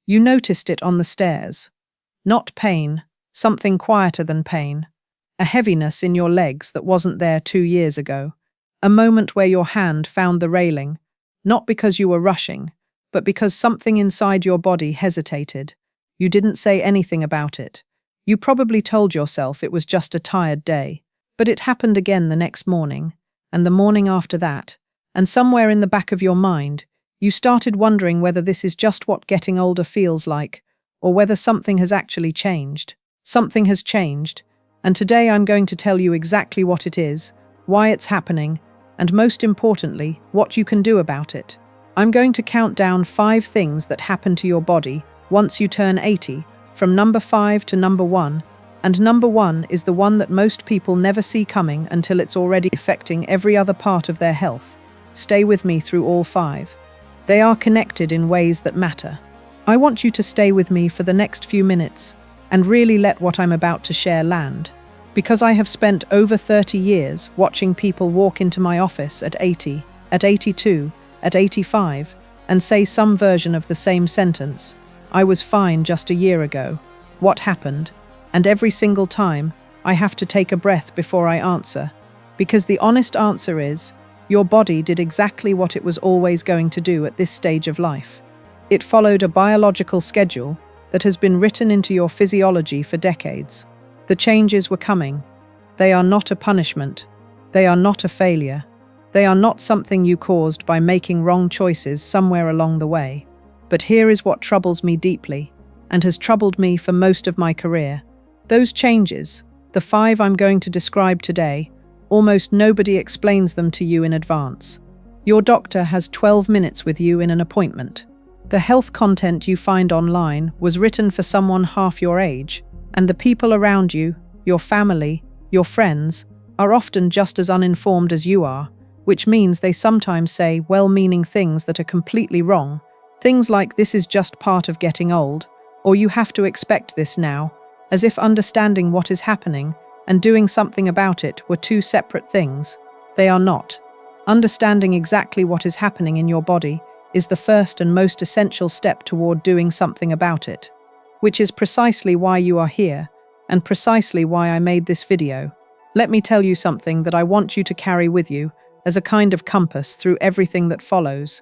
You noticed it on the stairs. Not pain, something quieter than pain. A heaviness in your legs that wasn't there 2 years ago. A moment where your hand found the railing, not because you were rushing, but because something inside your body hesitated. You didn't say anything about it. You probably told yourself it was just a tired day. But it happened again the next morning, and the morning after that, and somewhere in the back of your mind, you started wondering whether this is just what getting older feels like, or whether something has actually changed. Something has changed, and today I'm going to tell you exactly what it is, why it's happening, and most importantly, what you can do about it. I'm going to count down 5 things that happen to your body once you turn 80, from number 5 to number 1, and number 1 is the one that most people never see coming until it's already affecting every other part of their health. Stay with me through all 5. They are connected in ways that matter. I want you to stay with me for the next few minutes and really let what I'm about to share land. Because I have spent over 30 years watching people walk into my office at 80, at 82, at 85, and say some version of the same sentence. I was fine just a year ago. What happened? And every single time, I have to take a breath before I answer. Because the honest answer is, your body did exactly what it was always going to do at this stage of life. It followed a biological schedule that has been written into your physiology for decades. The changes were coming. They are not a punishment. They are not a failure. They are not something you caused by making wrong choices somewhere along the way. But here is what troubles me deeply, and has troubled me for most of my career. Those changes, the 5 I'm going to describe today, almost nobody explains them to you in advance. Your doctor has 12 minutes with you in an appointment. The health content you find online was written for someone half your age, and the people around you, your family, your friends, are often just as uninformed as you are, which means they sometimes say well-meaning things that are completely wrong. Things like this is just part of getting old, or you have to expect this now, as if understanding what is happening and doing something about it were 2 separate things. They are not. Understanding exactly what is happening in your body is the first and most essential step toward doing something about it, which is precisely why you are here, and precisely why I made this video. Let me tell you something that I want you to carry with you as a kind of compass through everything that follows.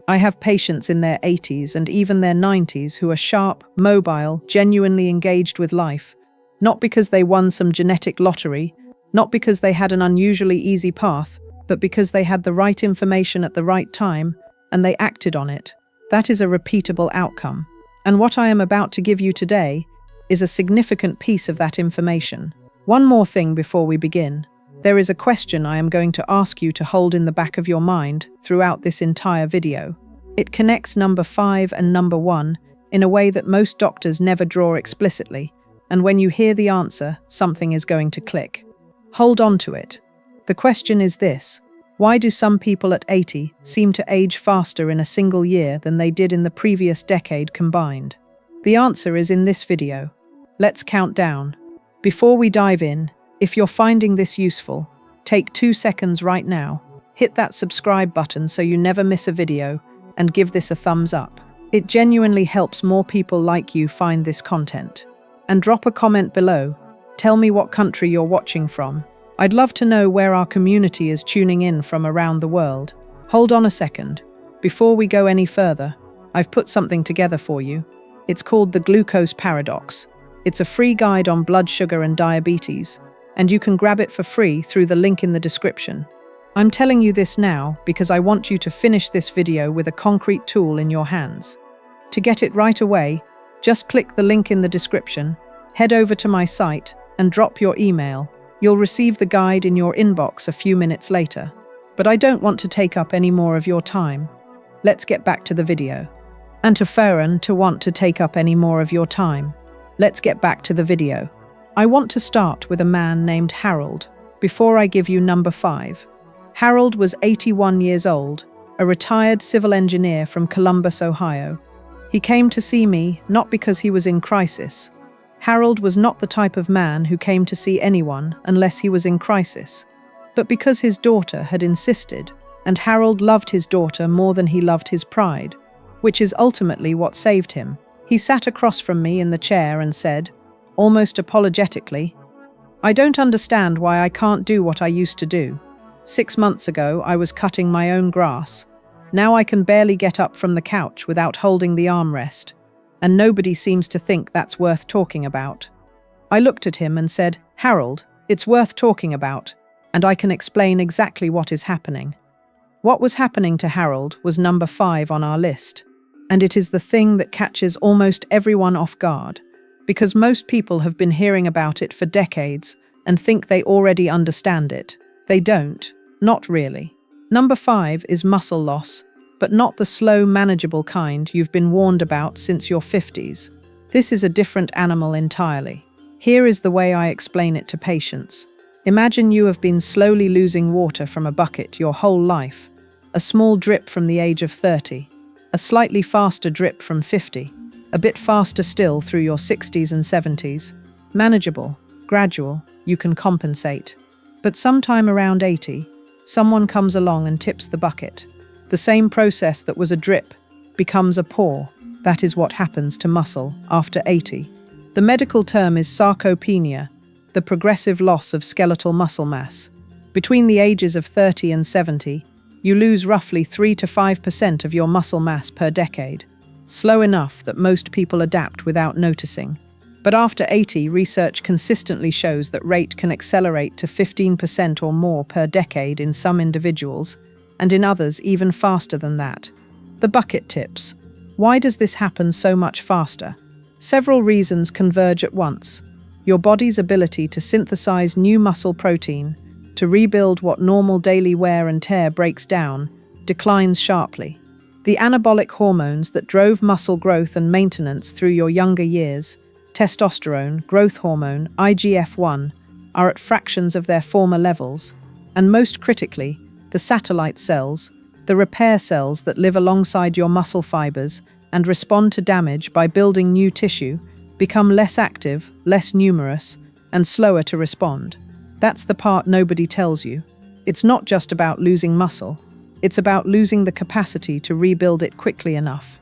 I have patients in their 80s and even their 90s who are sharp, mobile, genuinely engaged with life, not because they won some genetic lottery, not because they had an unusually easy path, but because they had the right information at the right time, and they acted on it. That is a repeatable outcome. And what I am about to give you today is a significant piece of that information. One more thing before we begin. There is a question I am going to ask you to hold in the back of your mind throughout this entire video. It connects number 5 and number 1 in a way that most doctors never draw explicitly, and when you hear the answer, something is going to click. Hold on to it. The question is this: why do some people at 80 seem to age faster in a single year than they did in the previous decade combined? The answer is in this video. Let's count down. Before we dive in, if you're finding this useful, take 2 seconds right now, hit that subscribe button so you never miss a video, and give this a thumbs up. It genuinely helps more people like you find this content. And drop a comment below. Tell me what country you're watching from. I'd love to know where our community is tuning in from around the world. Hold on a second. Before we go any further, I've put something together for you. It's called the Glucose Paradox. It's a free guide on blood sugar and diabetes, and you can grab it for free through the link in the description. I'm telling you this now because I want you to finish this video with a concrete tool in your hands. To get it right away, just click the link in the description, head over to my site, and drop your email. You'll receive the guide in your inbox a few minutes later. But I don't want to take up any more of your time. Let's get back to the video. And to Farron to want to take up any more of your time. Let's get back to the video. I want to start with a man named Harold, before I give you number 5. Harold was 81 years old, a retired civil engineer from Columbus, Ohio. He came to see me not because he was in crisis. Harold was not the type of man who came to see anyone unless he was in crisis, but because his daughter had insisted, and Harold loved his daughter more than he loved his pride, which is ultimately what saved him. He sat across from me in the chair and said, almost apologetically, "I don't understand why I can't do what I used to do. 6 months ago, I was cutting my own grass. Now I can barely get up from the couch without holding the armrest. And nobody seems to think that's worth talking about." I looked at him and said, "Harold, it's worth talking about, and I can explain exactly what is happening." What was happening to Harold was number 5 on our list, and it is the thing that catches almost everyone off guard, because most people have been hearing about it for decades and think they already understand it. They don't, not really. Number 5 is muscle loss, but not the slow, manageable kind you've been warned about since your 50s. This is a different animal entirely. Here is the way I explain it to patients. Imagine you have been slowly losing water from a bucket your whole life. A small drip from the age of 30, a slightly faster drip from 50, a bit faster still through your 60s and 70s. Manageable, gradual, you can compensate. But sometime around 80, someone comes along and tips the bucket. The same process that was a drip becomes a pour. That is what happens to muscle after 80. The medical term is sarcopenia, the progressive loss of skeletal muscle mass. Between the ages of 30 and 70, you lose roughly 3 to 5% of your muscle mass per decade. Slow enough that most people adapt without noticing. But after 80, research consistently shows that rate can accelerate to 15% or more per decade in some individuals, and in others even faster than that. The bucket tips. Why does this happen so much faster? Several reasons converge at once. Your body's ability to synthesize new muscle protein, to rebuild what normal daily wear and tear breaks down, declines sharply. The anabolic hormones that drove muscle growth and maintenance through your younger years, testosterone, growth hormone, IGF-1, are at fractions of their former levels, and most critically, the satellite cells, the repair cells that live alongside your muscle fibers and respond to damage by building new tissue, become less active, less numerous, and slower to respond. That's the part nobody tells you. It's not just about losing muscle, it's about losing the capacity to rebuild it quickly enough.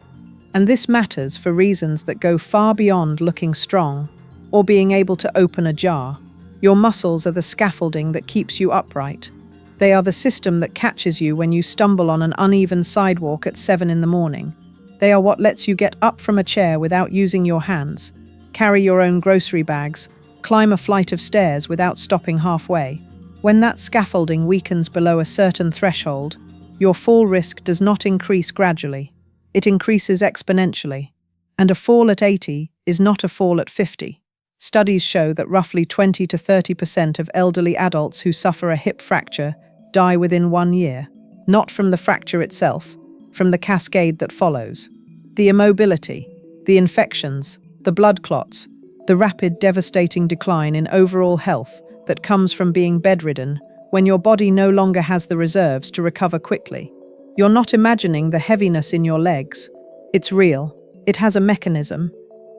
And this matters for reasons that go far beyond looking strong or being able to open a jar. Your muscles are the scaffolding that keeps you upright. They are the system that catches you when you stumble on an uneven sidewalk at 7 in the morning. They are what lets you get up from a chair without using your hands, carry your own grocery bags, climb a flight of stairs without stopping halfway. When that scaffolding weakens below a certain threshold, your fall risk does not increase gradually. It increases exponentially. And a fall at 80 is not a fall at 50. Studies show that roughly 20 to 30% of elderly adults who suffer a hip fracture die within 1 year, not from the fracture itself, from the cascade that follows. The immobility, the infections, the blood clots, the rapid, devastating decline in overall health that comes from being bedridden when your body no longer has the reserves to recover quickly. You're not imagining the heaviness in your legs. It's real. It has a mechanism,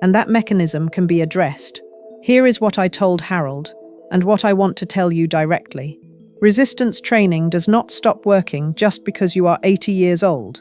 and that mechanism can be addressed. Here is what I told Harold, and what I want to tell you directly. Resistance training does not stop working just because you are 80 years old.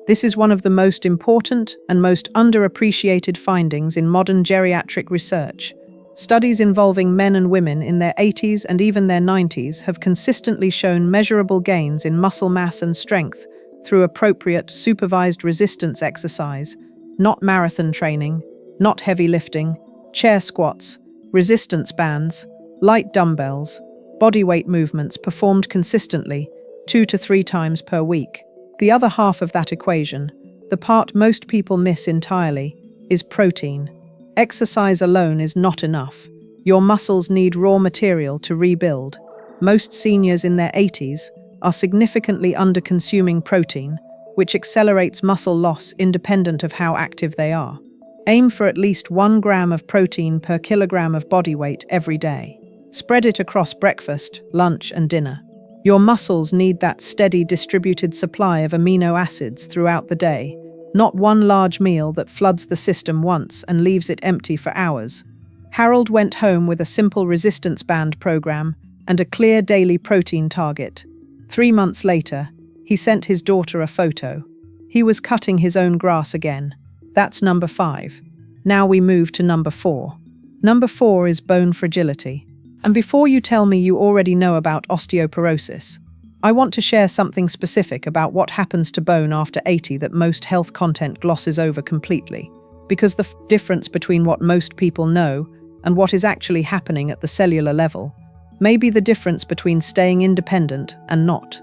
This is one of the most important and most underappreciated findings in modern geriatric research. Studies involving men and women in their 80s and even their 90s have consistently shown measurable gains in muscle mass and strength through appropriate, supervised resistance exercise, not marathon training, not heavy lifting, chair squats, resistance bands, light dumbbells, bodyweight movements performed consistently 2 to 3 times per week. The other half of that equation, the part most people miss entirely, is protein. Exercise alone is not enough. Your muscles need raw material to rebuild. Most seniors in their 80s are significantly under-consuming protein, which accelerates muscle loss independent of how active they are. Aim for at least 1 gram of protein per kilogram of body weight every day. Spread it across breakfast, lunch, and dinner. Your muscles need that steady distributed supply of amino acids throughout the day, not one large meal that floods the system once and leaves it empty for hours. Harold went home with a simple resistance band program and a clear daily protein target. 3 months later, he sent his daughter a photo. He was cutting his own grass again. That's number 5. Now we move to number 4. Number 4 is bone fragility. And before you tell me you already know about osteoporosis, I want to share something specific about what happens to bone after 80 that most health content glosses over completely. Because the difference between what most people know and what is actually happening at the cellular level may be the difference between staying independent and not.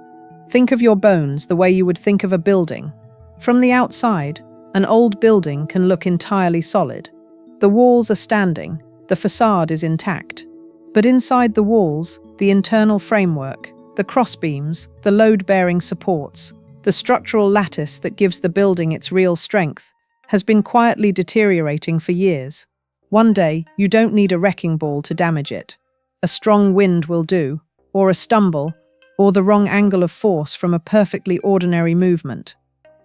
Think of your bones the way you would think of a building. From the outside, an old building can look entirely solid. The walls are standing, the facade is intact. But inside the walls, the internal framework, the crossbeams, the load-bearing supports, the structural lattice that gives the building its real strength, has been quietly deteriorating for years. One day, you don't need a wrecking ball to damage it. A strong wind will do, or a stumble, or the wrong angle of force from a perfectly ordinary movement.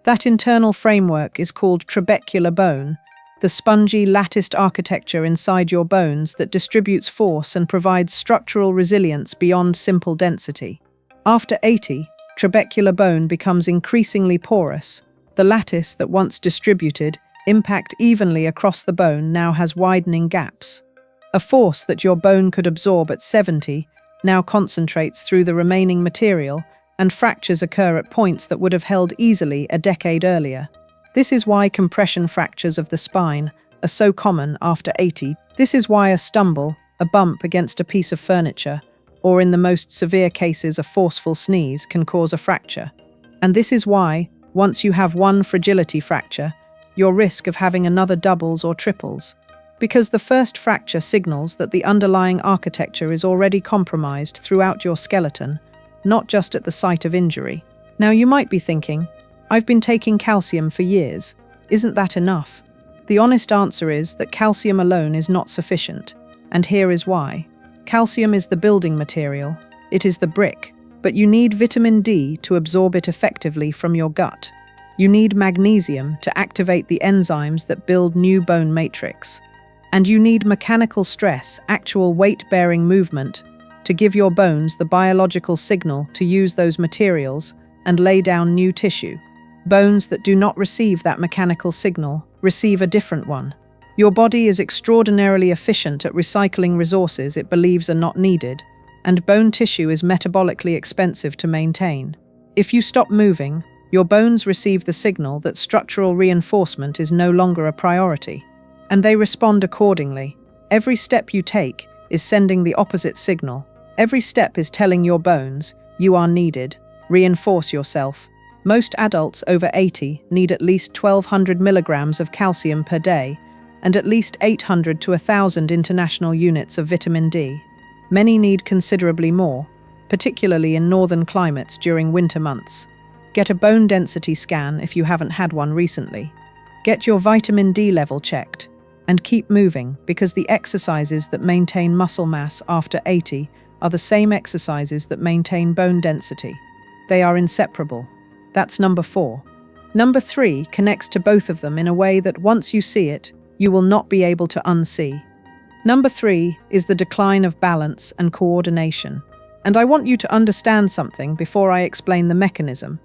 That internal framework is called trabecular bone, the spongy, latticed architecture inside your bones that distributes force and provides structural resilience beyond simple density. After 80, trabecular bone becomes increasingly porous. The lattice that once distributed impact evenly across the bone now has widening gaps. A force that your bone could absorb at 70 now concentrates through the remaining material, and fractures occur at points that would have held easily a decade earlier. This is why compression fractures of the spine are so common after 80. This is why a stumble, a bump against a piece of furniture, or in the most severe cases a forceful sneeze can cause a fracture. And this is why, once you have one fragility fracture, your risk of having another doubles or triples. Because the first fracture signals that the underlying architecture is already compromised throughout your skeleton, not just at the site of injury. Now you might be thinking, I've been taking calcium for years. Isn't that enough? The honest answer is that calcium alone is not sufficient. And here is why. Calcium is the building material. It is the brick. But you need vitamin D to absorb it effectively from your gut. You need magnesium to activate the enzymes that build new bone matrix. And you need mechanical stress, actual weight-bearing movement, to give your bones the biological signal to use those materials and lay down new tissue. Bones that do not receive that mechanical signal receive a different one. Your body is extraordinarily efficient at recycling resources it believes are not needed, and bone tissue is metabolically expensive to maintain. If you stop moving, your bones receive the signal that structural reinforcement is no longer a priority, and they respond accordingly. Every step you take is sending the opposite signal. Every step is telling your bones, you are needed, reinforce yourself. Most adults over 80 need at least 1,200 milligrams of calcium per day and at least 800 to 1,000 international units of vitamin D. Many need considerably more, particularly in northern climates during winter months. Get a bone density scan if you haven't had one recently. Get your vitamin D level checked, and keep moving because the exercises that maintain muscle mass after 80 are the same exercises that maintain bone density. They are inseparable. That's number 4. Number 3 connects to both of them in a way that once you see it, you will not be able to unsee. Number 3 is the decline of balance and coordination. And I want you to understand something before I explain the mechanism,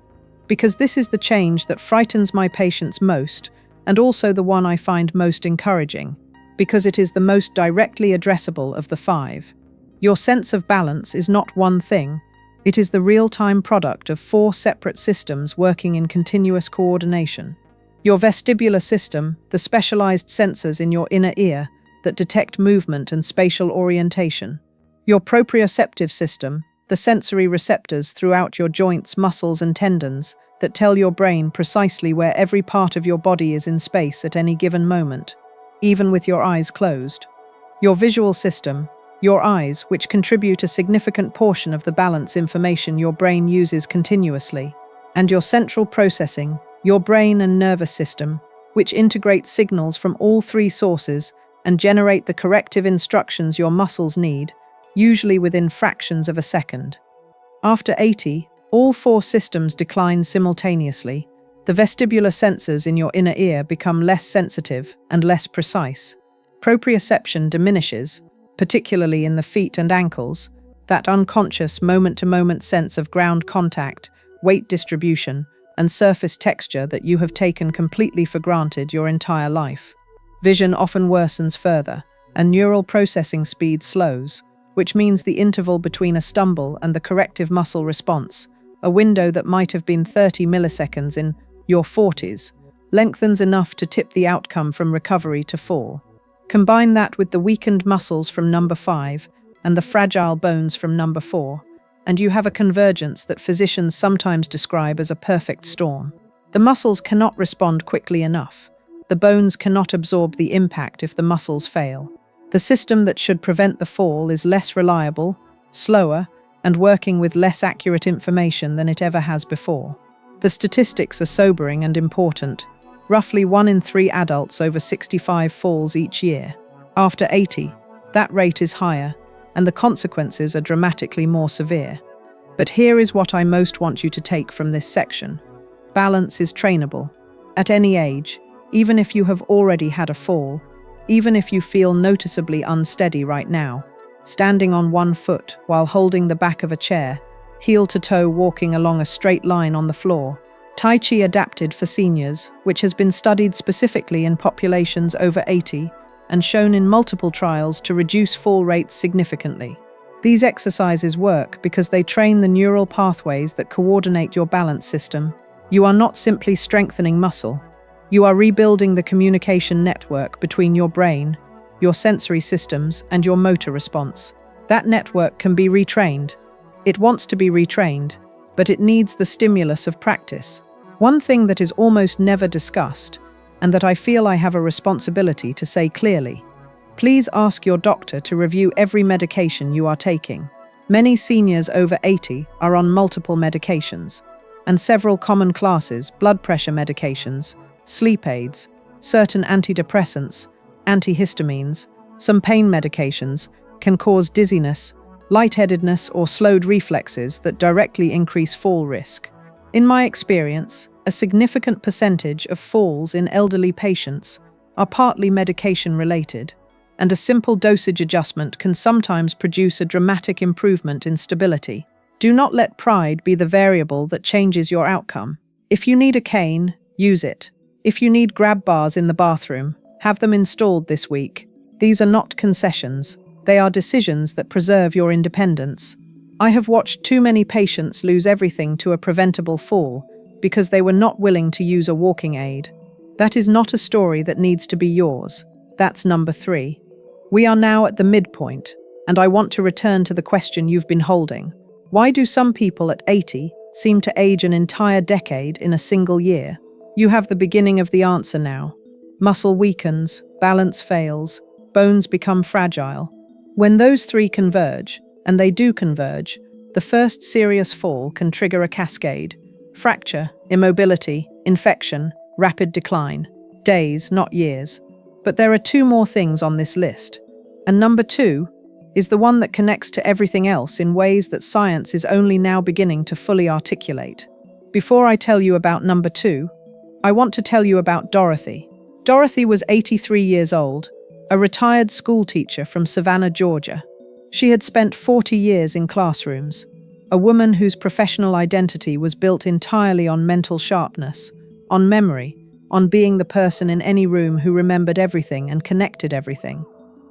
because this is the change that frightens my patients most, and also the one I find most encouraging, because it is the most directly addressable of the 5. Your sense of balance is not one thing. It is the real-time product of 4 separate systems working in continuous coordination. Your vestibular system, the specialized sensors in your inner ear that detect movement and spatial orientation. Your proprioceptive system, the sensory receptors throughout your joints, muscles, and tendons that tell your brain precisely where every part of your body is in space at any given moment, even with your eyes closed. Your visual system, your eyes, which contribute a significant portion of the balance information your brain uses continuously, and your central processing, your brain and nervous system, which integrate signals from all 3 sources and generate the corrective instructions your muscles need, usually within fractions of a second. After 80, all 4 systems decline simultaneously. The vestibular sensors in your inner ear become less sensitive and less precise. Proprioception diminishes, particularly in the feet and ankles, that unconscious moment-to-moment sense of ground contact, weight distribution, and surface texture that you have taken completely for granted your entire life. Vision often worsens further, and neural processing speed slows, which means the interval between a stumble and the corrective muscle response, a window that might have been 30 milliseconds in your 40s, lengthens enough to tip the outcome from recovery to fall. Combine that with the weakened muscles from number 5 and the fragile bones from number 4, and you have a convergence that physicians sometimes describe as a perfect storm. The muscles cannot respond quickly enough. The bones cannot absorb the impact if the muscles fail. The system that should prevent the fall is less reliable, slower, and working with less accurate information than it ever has before. The statistics are sobering and important. Roughly 1 in 3 adults over 65 falls each year. After 80, that rate is higher, and the consequences are dramatically more severe. But here is what I most want you to take from this section. Balance is trainable. At any age, even if you have already had a fall, even if you feel noticeably unsteady right now, standing on one foot while holding the back of a chair, heel to toe walking along a straight line on the floor, Tai Chi adapted for seniors, which has been studied specifically in populations over 80 and shown in multiple trials to reduce fall rates significantly. These exercises work because they train the neural pathways that coordinate your balance system. You are not simply strengthening muscle. You are rebuilding the communication network between your brain, your sensory systems, and your motor response. That network can be retrained. It wants to be retrained, but it needs the stimulus of practice. One thing that is almost never discussed, and that I feel I have a responsibility to say clearly: please ask your doctor to review every medication you are taking. Many seniors over 80 are on multiple medications, and several common classes: blood pressure medications, sleep aids, certain antidepressants, antihistamines, some pain medications, can cause dizziness, lightheadedness, or slowed reflexes that directly increase fall risk. In my experience, a significant percentage of falls in elderly patients are partly medication-related, and a simple dosage adjustment can sometimes produce a dramatic improvement in stability. Do not let pride be the variable that changes your outcome. If you need a cane, use it. If you need grab bars in the bathroom, have them installed this week. These are not concessions. They are decisions that preserve your independence. I have watched too many patients lose everything to a preventable fall because they were not willing to use a walking aid. That is not a story that needs to be yours. That's number 3. We are now at the midpoint, and I want to return to the question you've been holding. Why do some people at 80 seem to age an entire decade in a single year? You have the beginning of the answer now. Muscle weakens, balance fails, bones become fragile. When those 3 converge, and they do converge, the first serious fall can trigger a cascade: fracture, immobility, infection, rapid decline. Days, not years. But there are 2 more things on this list. And number 2 is the one that connects to everything else in ways that science is only now beginning to fully articulate. Before I tell you about number 2, I want to tell you about Dorothy. Dorothy was 83 years old, a retired school teacher from Savannah, Georgia. She had spent 40 years in classrooms, a woman whose professional identity was built entirely on mental sharpness, on memory, on being the person in any room who remembered everything and connected everything.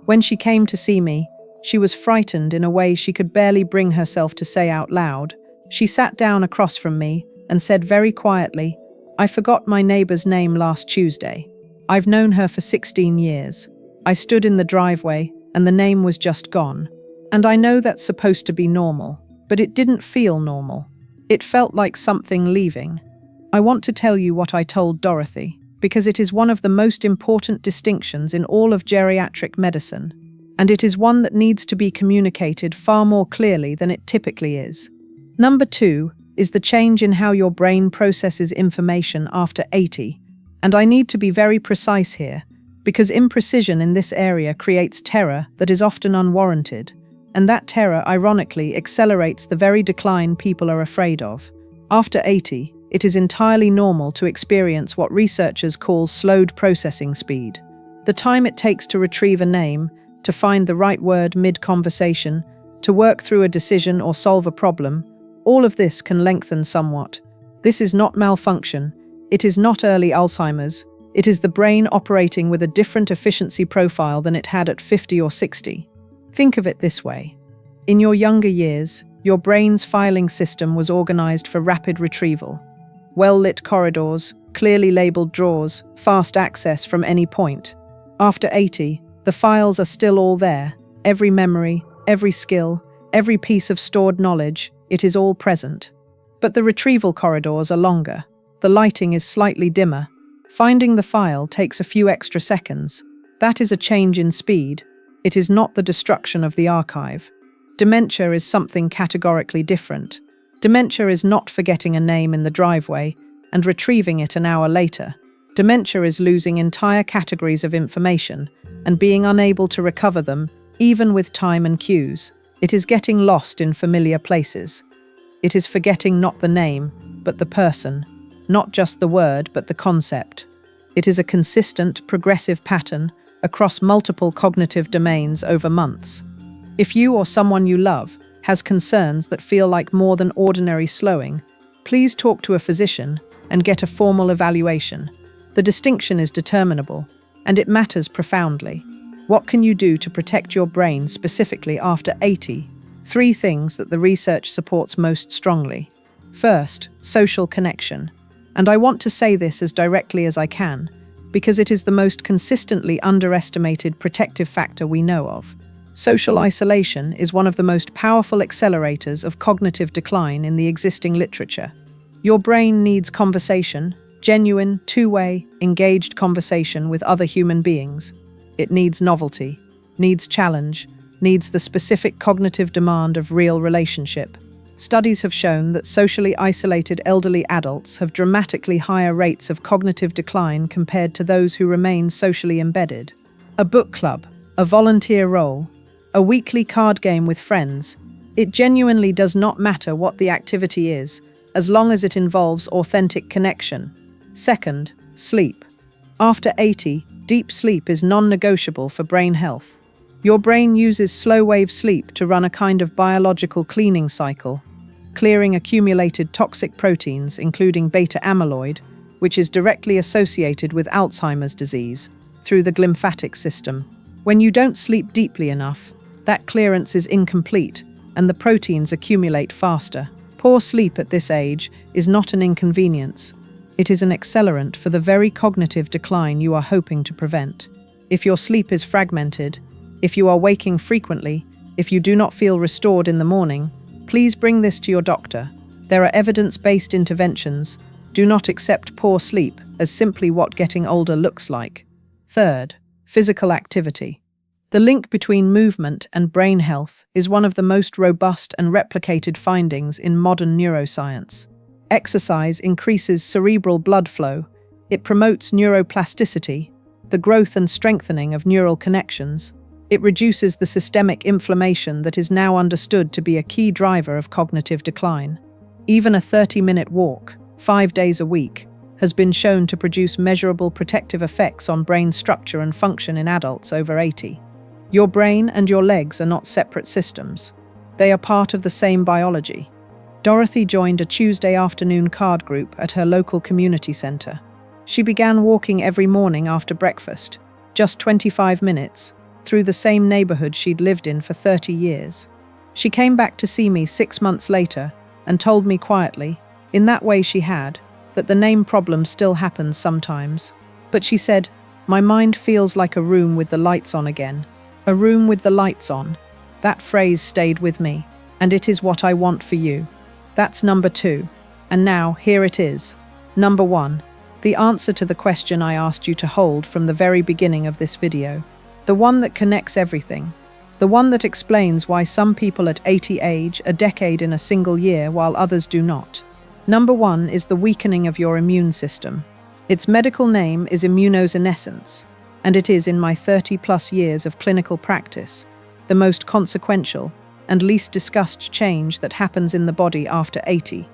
When she came to see me, she was frightened in a way she could barely bring herself to say out loud. She sat down across from me and said very quietly, "I forgot my neighbor's name last Tuesday. I've known her for 16 years. I stood in the driveway and the name was just gone. And I know that's supposed to be normal, but it didn't feel normal. It felt like something leaving." I want to tell you what I told Dorothy, because it is one of the most important distinctions in all of geriatric medicine, and it is one that needs to be communicated far more clearly than it typically is. Number 2 is the change in how your brain processes information after 80, and I need to be very precise here, because imprecision in this area creates terror that is often unwarranted, and that terror, ironically, accelerates the very decline people are afraid of. After 80, it is entirely normal to experience what researchers call slowed processing speed. The time it takes to retrieve a name, to find the right word mid-conversation, to work through a decision or solve a problem, all of this can lengthen somewhat. This is not malfunction. It is not early Alzheimer's. It is the brain operating with a different efficiency profile than it had at 50 or 60. Think of it this way. In your younger years, your brain's filing system was organized for rapid retrieval. Well-lit corridors, clearly labeled drawers, fast access from any point. After 80, the files are still all there. Every memory, every skill, every piece of stored knowledge, it is all present. But the retrieval corridors are longer. The lighting is slightly dimmer. Finding the file takes a few extra seconds. That is a change in speed. It is not the destruction of the archive. Dementia is something categorically different. Dementia is not forgetting a name in the driveway and retrieving it an hour later. Dementia is losing entire categories of information and being unable to recover them, even with time and cues. It is getting lost in familiar places. It is forgetting not the name, but the person, not just the word, but the concept. It is a consistent, progressive pattern across multiple cognitive domains over months. If you or someone you love has concerns that feel like more than ordinary slowing, please talk to a physician and get a formal evaluation. The distinction is determinable, and it matters profoundly. What can you do to protect your brain specifically after 80? 3 things that the research supports most strongly. First, social connection. And I want to say this as directly as I can, because it is the most consistently underestimated protective factor we know of. Social isolation is one of the most powerful accelerators of cognitive decline in the existing literature. Your brain needs conversation, genuine, two-way, engaged conversation with other human beings. It needs novelty, needs challenge, needs the specific cognitive demand of real relationship. Studies have shown that socially isolated elderly adults have dramatically higher rates of cognitive decline compared to those who remain socially embedded. A book club, a volunteer role, a weekly card game with friends. It genuinely does not matter what the activity is, as long as it involves authentic connection. Second, sleep. After 80, deep sleep is non-negotiable for brain health. Your brain uses slow-wave sleep to run a kind of biological cleaning cycle, clearing accumulated toxic proteins, including beta-amyloid, which is directly associated with Alzheimer's disease, through the glymphatic system. When you don't sleep deeply enough, that clearance is incomplete, and the proteins accumulate faster. Poor sleep at this age is not an inconvenience. It is an accelerant for the very cognitive decline you are hoping to prevent. If your sleep is fragmented, if you are waking frequently, if you do not feel restored in the morning, please bring this to your doctor. There are evidence-based interventions. Do not accept poor sleep as simply what getting older looks like. Third, physical activity. The link between movement and brain health is one of the most robust and replicated findings in modern neuroscience. Exercise increases cerebral blood flow. It promotes neuroplasticity, the growth and strengthening of neural connections. It reduces the systemic inflammation that is now understood to be a key driver of cognitive decline. Even a 30-minute walk, 5 days a week, has been shown to produce measurable protective effects on brain structure and function in adults over 80. Your brain and your legs are not separate systems. They are part of the same biology. Dorothy joined a Tuesday afternoon card group at her local community center. She began walking every morning after breakfast, just 25 minutes, through the same neighborhood she'd lived in for 30 years. She came back to see me 6 months later and told me quietly, in that way she had, that the name problem still happens sometimes. But she said, "My mind feels like a room with the lights on again." A room with the lights on. That phrase stayed with me, and it is what I want for you. That's number 2. And now, here it is. Number 1. The answer to the question I asked you to hold from the very beginning of this video. The one that connects everything. The one that explains why some people at 80 age a decade in a single year while others do not. Number 1 is the weakening of your immune system. Its medical name is immunosenescence, and it is, in my 30-plus years of clinical practice, the most consequential and least discussed change that happens in the body after 80.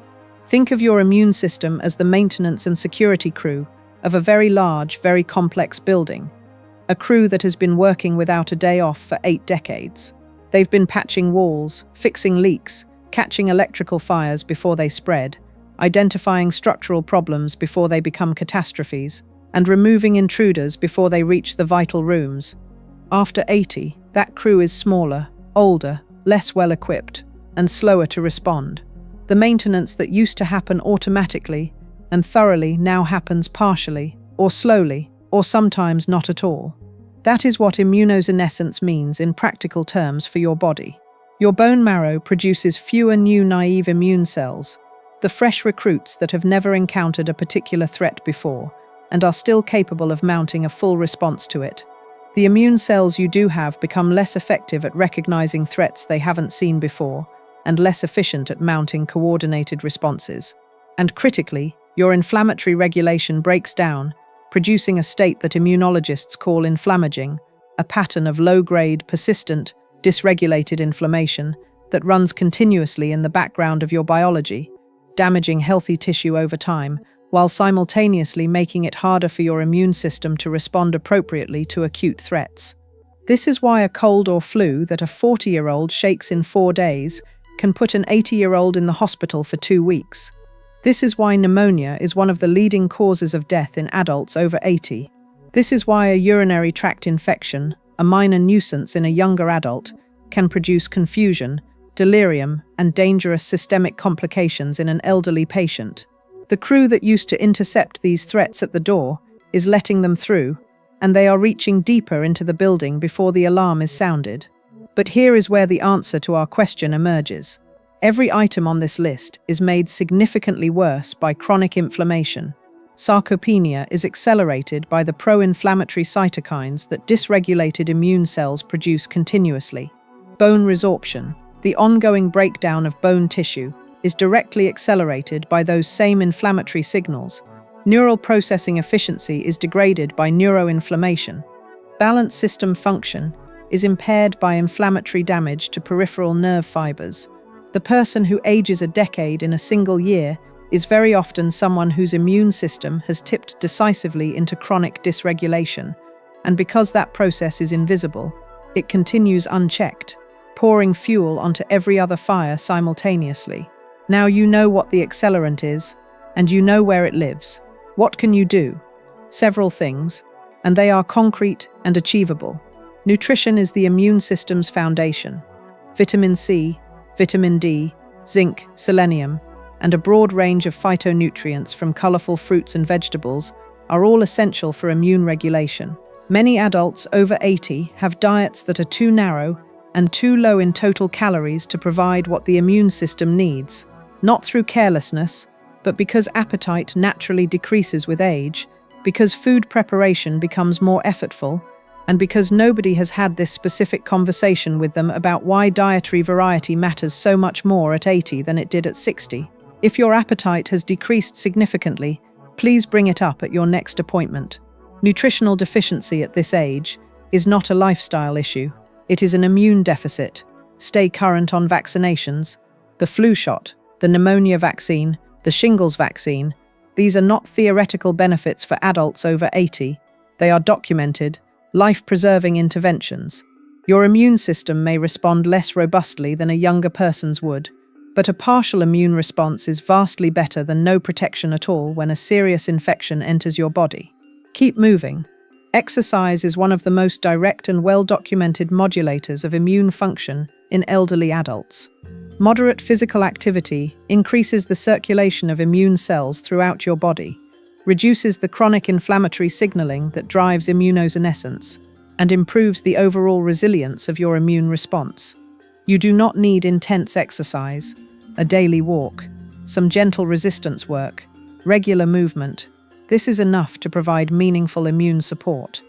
Think of your immune system as the maintenance and security crew of a very large, very complex building. A crew that has been working without a day off for 8 decades. They've been patching walls, fixing leaks, catching electrical fires before they spread, identifying structural problems before they become catastrophes, and removing intruders before they reach the vital rooms. After 80, that crew is smaller, older, less well-equipped, and slower to respond. The maintenance that used to happen automatically and thoroughly now happens partially, or slowly, or sometimes not at all. That is what immunosenescence means in practical terms for your body. Your bone marrow produces fewer new naive immune cells, the fresh recruits that have never encountered a particular threat before and are still capable of mounting a full response to it. The immune cells you do have become less effective at recognizing threats they haven't seen before and less efficient at mounting coordinated responses. And critically, your inflammatory regulation breaks down, producing a state that immunologists call inflammaging, a pattern of low-grade, persistent, dysregulated inflammation that runs continuously in the background of your biology, damaging healthy tissue over time, while simultaneously making it harder for your immune system to respond appropriately to acute threats. This is why a cold or flu that a 40-year-old shakes in 4 days can put an 80-year-old in the hospital for 2 weeks. This is why pneumonia is one of the leading causes of death in adults over 80. This is why a urinary tract infection, a minor nuisance in a younger adult, can produce confusion, delirium, and dangerous systemic complications in an elderly patient. The crew that used to intercept these threats at the door is letting them through, and they are reaching deeper into the building before the alarm is sounded. But here is where the answer to our question emerges. Every item on this list is made significantly worse by chronic inflammation. Sarcopenia is accelerated by the pro-inflammatory cytokines that dysregulated immune cells produce continuously. Bone resorption, the ongoing breakdown of bone tissue, is directly accelerated by those same inflammatory signals. Neural processing efficiency is degraded by neuroinflammation. Balance system function is impaired by inflammatory damage to peripheral nerve fibers. The person who ages a decade in a single year is very often someone whose immune system has tipped decisively into chronic dysregulation, and because that process is invisible, it continues unchecked, pouring fuel onto every other fire simultaneously. Now you know what the accelerant is, and you know where it lives. What can you do? Several things, and they are concrete and achievable. Nutrition is the immune system's foundation. Vitamin C, vitamin D, zinc, selenium, and a broad range of phytonutrients from colorful fruits and vegetables are all essential for immune regulation. Many adults over 80 have diets that are too narrow and too low in total calories to provide what the immune system needs, not through carelessness, but because appetite naturally decreases with age, because food preparation becomes more effortful, and because nobody has had this specific conversation with them about why dietary variety matters so much more at 80 than it did at 60. If your appetite has decreased significantly, please bring it up at your next appointment. Nutritional deficiency at this age is not a lifestyle issue. It is an immune deficit. Stay current on vaccinations. The flu shot, the pneumonia vaccine, the shingles vaccine. These are not theoretical benefits for adults over 80. They are documented, life-preserving interventions. Your immune system may respond less robustly than a younger person's would, but a partial immune response is vastly better than no protection at all when a serious infection enters your body. Keep moving. Exercise is one of the most direct and well-documented modulators of immune function in elderly adults. Moderate physical activity increases the circulation of immune cells throughout your body, reduces the chronic inflammatory signaling that drives immunosenescence, and improves the overall resilience of your immune response. You do not need intense exercise, a daily walk, some gentle resistance work, regular movement. This is enough to provide meaningful immune support.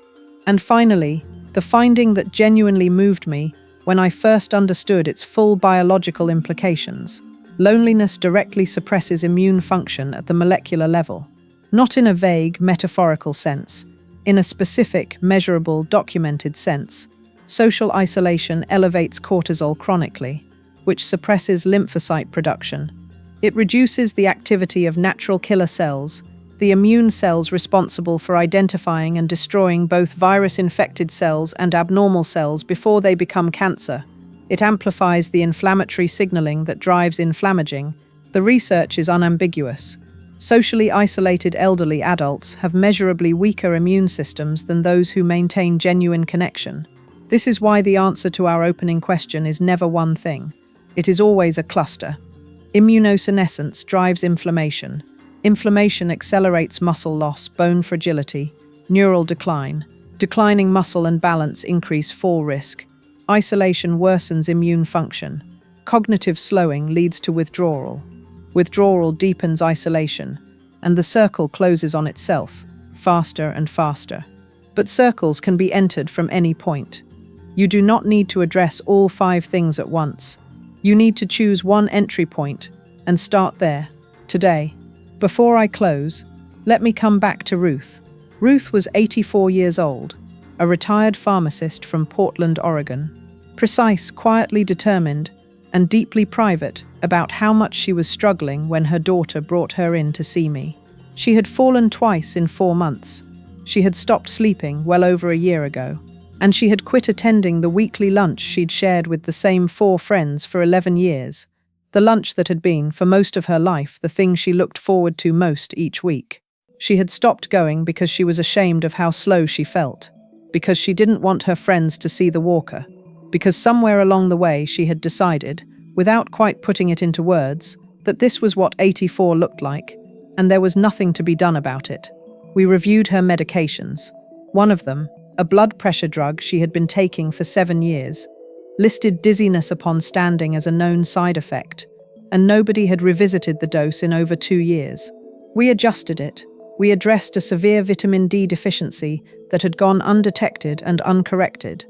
And finally, the finding that genuinely moved me when I first understood its full biological implications. Loneliness directly suppresses immune function at the molecular level. Not in a vague, metaphorical sense, in a specific, measurable, documented sense. Social isolation elevates cortisol chronically, which suppresses lymphocyte production. It reduces the activity of natural killer cells, the immune cells responsible for identifying and destroying both virus-infected cells and abnormal cells before they become cancer. It amplifies the inflammatory signaling that drives inflammaging. The research is unambiguous. Socially isolated elderly adults have measurably weaker immune systems than those who maintain genuine connection. This is why the answer to our opening question is never one thing. It is always a cluster. Immunosenescence drives inflammation. Inflammation accelerates muscle loss, bone fragility, neural decline. Declining muscle and balance increase fall risk. Isolation worsens immune function. Cognitive slowing leads to withdrawal. Withdrawal deepens isolation, and the circle closes on itself, faster and faster. But circles can be entered from any point. You do not need to address all 5 things at once. You need to choose one entry point and start there, today. Before I close, let me come back to Ruth. Ruth was 84 years old, a retired pharmacist from Portland, Oregon. Precise, quietly determined, and deeply private about how much she was struggling when her daughter brought her in to see me. She had fallen twice in 4 months. She had stopped sleeping well over a year ago, and she had quit attending the weekly lunch she'd shared with the same 4 friends for 11 years, the lunch that had been, for most of her life, the thing she looked forward to most each week. She had stopped going because she was ashamed of how slow she felt, because she didn't want her friends to see the walker, because somewhere along the way she had decided, without quite putting it into words, that this was what 84 looked like, and there was nothing to be done about it. We reviewed her medications. One of them, a blood pressure drug she had been taking for 7 years, listed dizziness upon standing as a known side effect, and nobody had revisited the dose in over 2 years. We adjusted it. We addressed a severe vitamin D deficiency that had gone undetected and uncorrected.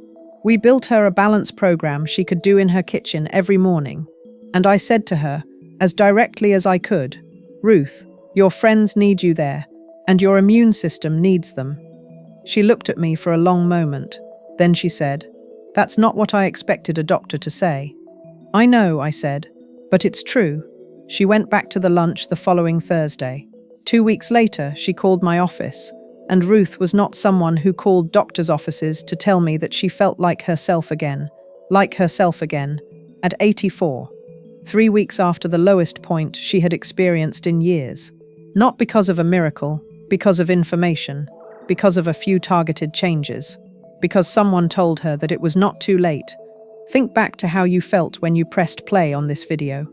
We built her a balance program she could do in her kitchen every morning, and I said to her, as directly as I could, "Ruth, your friends need you there, and your immune system needs them." She looked at me for a long moment. Then she said, "That's not what I expected a doctor to say." "I know," I said, "but it's true." She went back to the lunch the following Thursday. 2 weeks later, she called my office, and Ruth was not someone who called doctors' offices to tell me that she felt like herself again, at 84, 3 weeks after the lowest point she had experienced in years. Not because of a miracle, because of information, because of a few targeted changes, because someone told her that it was not too late. Think back to how you felt when you pressed play on this video.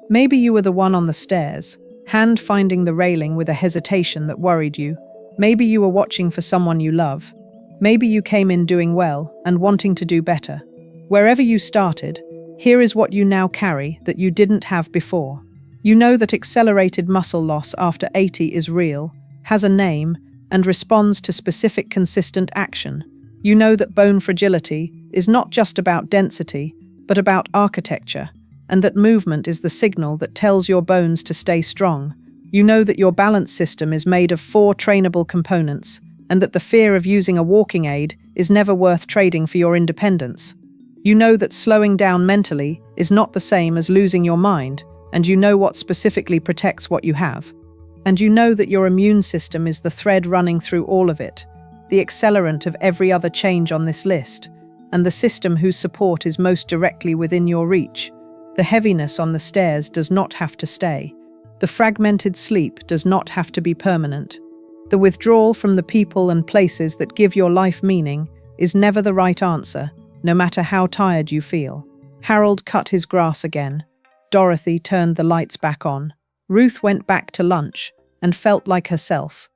Maybe you were the one on the stairs, hand finding the railing with a hesitation that worried you. Maybe you were watching for someone you love. Maybe you came in doing well and wanting to do better. Wherever you started, here is what you now carry that you didn't have before. You know that accelerated muscle loss after 80 is real, has a name, and responds to specific consistent action. You know that bone fragility is not just about density, but about architecture, and that movement is the signal that tells your bones to stay strong. You know that your balance system is made of 4 trainable components, and that the fear of using a walking aid is never worth trading for your independence. You know that slowing down mentally is not the same as losing your mind, and you know what specifically protects what you have. And you know that your immune system is the thread running through all of it, the accelerant of every other change on this list, and the system whose support is most directly within your reach. The heaviness on the stairs does not have to stay. The fragmented sleep does not have to be permanent. The withdrawal from the people and places that give your life meaning is never the right answer, no matter how tired you feel. Harold cut his grass again. Dorothy turned the lights back on. Ruth went back to lunch and felt like herself.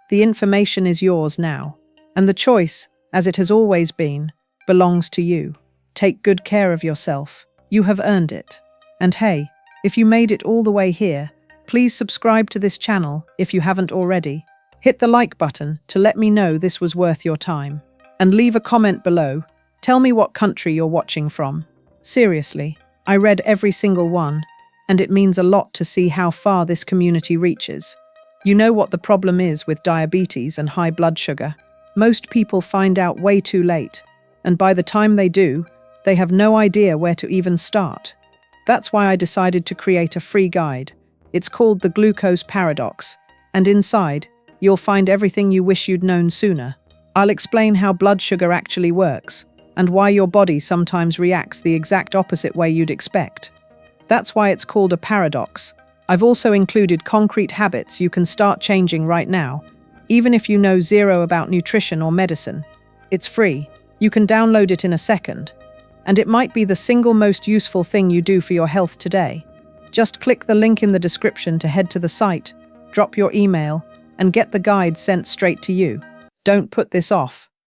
The information is yours now, and the choice, as it has always been, belongs to you. Take good care of yourself. You have earned it. And hey, if you made it all the way here, please subscribe to this channel if you haven't already. Hit the like button to let me know this was worth your time. And leave a comment below. Tell me what country you're watching from. Seriously, I read every single one, and it means a lot to see how far this community reaches. You know what the problem is with diabetes and high blood sugar. Most people find out way too late, and by the time they do, they have no idea where to even start. That's why I decided to create a free guide. It's called the Glucose Paradox, and inside, you'll find everything you wish you'd known sooner. I'll explain how blood sugar actually works, and why your body sometimes reacts the exact opposite way you'd expect. That's why it's called a paradox. I've also included concrete habits you can start changing right now, even if you know zero about nutrition or medicine. It's free. You can download it in a second. And it might be the single most useful thing you do for your health today. Just click the link in the description to head to the site, drop your email, and get the guide sent straight to you. Don't put this off.